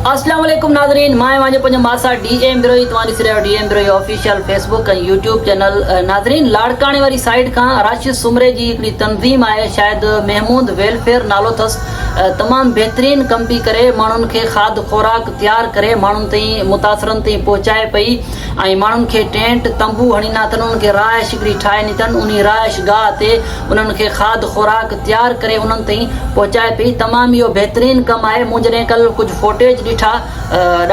अस्सलाम वालेकुम नाज़रीन, मां वांजे पंज मासा डीएम बिरोई तवानी सिरे डीएम बिरोई ऑफिशियल फेसबुक ऐं यूट्यूब चैनल। नाज़रीन, लाड़काणे वाली साइड खां राशिद सुमरे जी हिकिड़ी तंज़ीम आहे, शायदि महमूद वेलफेयर नालो अथसि। तमामु बहितरीन कम पई करे, माण्हुनि खे खाद खुराक तयारु करे माण्हुनि ताईं मुतासिरनि ताईं पहुचाए पई ऐं माण्हुनि खे टेंट तंबू हणींदा अथनि, उन्हनि खे राइश हिकिड़ी ठाहे ॾिनी अथनि। उन राइश गाह ते उन्हनि खे खाद खुराक तयारु करे उन्हनि ताईं पहुचाए पई। तमामु इहो बहितरीन कमु आहे। मूं जॾहिं कल्ह कुझु फोटेज ॾिठा,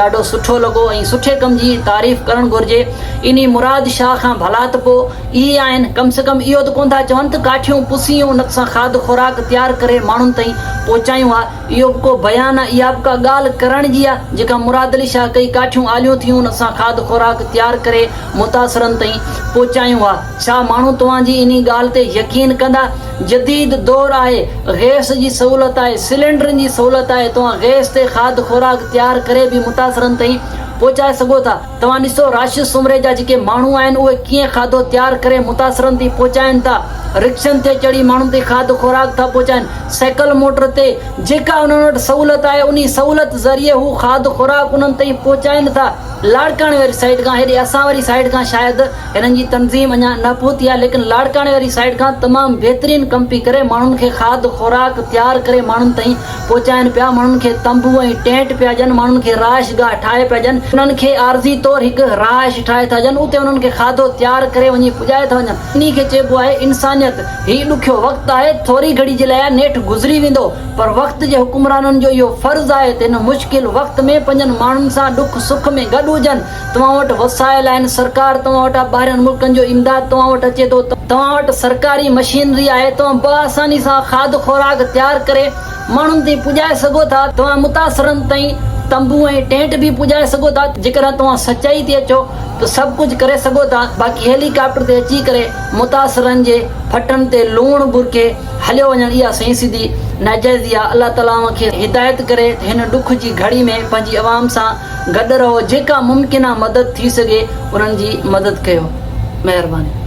ॾाढो सुठो लॻो ऐं सुठे कम जी तारीफ़ करणु घुरिजे। इन मुराद शाह खां भला त पोइ इहे आहिनि, कम से कम इहो त कोन था चवनि त काठियूं पुसियूं उन सां खाद खुराक तयारु करे माण्हुनि ताईं पहुचायूं आहे। इहो बि को बयानु आहे, इहा बि का ॻाल्हि करण जी आहे जेका मुराद अली शाह कई। काठियूं आलियूं थियूं उन सां खाद खुराक तयारु करे मुतासिरनि ताईं पहुचायूं आहे। छा माण्हू तव्हांजी इन ॻाल्हि ते यकीन कंदा? जदीद दौर आहे, गैस जी सहूलियत आहे, सिलेंडरनि जी सहूलियत आहे। तव्हां गैस ते खाद खुराक तयारु करे बि मुतासिरनि ताईं पहुचाए सघो था। तव्हां ॾिसो राशिद सुमरे जा जेके माण्हू आहिनि उहे कीअं खाधो तयारु करे मुतासिरनि ताईं पहुचाइनि था। रिक्शनि ते चढ़ी माण्हुनि ते खाद खुराक था पहुचाइनि। साइकिल मोटर ते जेका उन्हनि वटि सहूलियत आहे उन सहूलियत ज़रिए हू खाद खुराक उन्हनि ताईं पहुचाइनि था। लाड़काणे वारी साइड खां, हेॾे असां वारी साइड खां शायदि हिननि जी तंज़ीम अञा न पहुती आहे, लेकिन लाड़काणे वारी साइड खां तमामु बहितरीन कम पई करे माण्हुनि खे खाद खुराक तयारु करे माण्हुनि ताईं पहुचाइनि पिया। माण्हुनि खे तंबू ऐं टेंट पिया ॾियनि, माण्हुनि खे राइश गाह ठाहे पिया ॾियनि, उन्हनि खे आरज़ी तौर हिकु राइश ठाहे था ॾियनि, उते उन्हनि खे खाधो तयारु करे वञी पुॼाए था वञनि। इन खे चइबो आहे इंसानियत। हीउ ॾुखियो वक़्तु आहे, थोरी घड़ी जे लाइ नेठि गुज़री वेंदो, पर वक़्त जे हुकुमराननि जो इहो फ़र्ज़ु आहे त हिन मुश्किल वक़्त में पंहिंजनि माण्हुनि सां ॾुख सुख में गॾु हुजनि। तव्हां वटि वसाइल आहिनि, सरकार तव्हां वटां ॿाहिरनि मुल्कनि जो इमदाद तव्हां वटि अचे थो, तव्हां वटि सरकारी मशीनरी आहे, तव्हां बआसानी सां खाद खुराक तयारु करे माण्हुनि ताईं पुॼाए सघो था। तव्हां मुतासिरनि ताईं तंबू ऐं टेंट बि पुॼाए सघो था। जेकर तव्हां सचाई ते अचो त सभु कुझु करे सघो था। बाक़ी हेलीकॉप्टर ते अची करे मुतासिरनि जे फटनि ते लूणु बुरके हलियो वञणु, इहा सही सिधी नाजाइज़ी आहे। अलाह ताला खे हिदायत करे हिन ॾुख जी घड़ी में पंहिंजी आवाम सां गॾु रहो। जेका मुमकिन आहे मदद थी सघे उन्हनि जी मदद कयो। महिरबानी।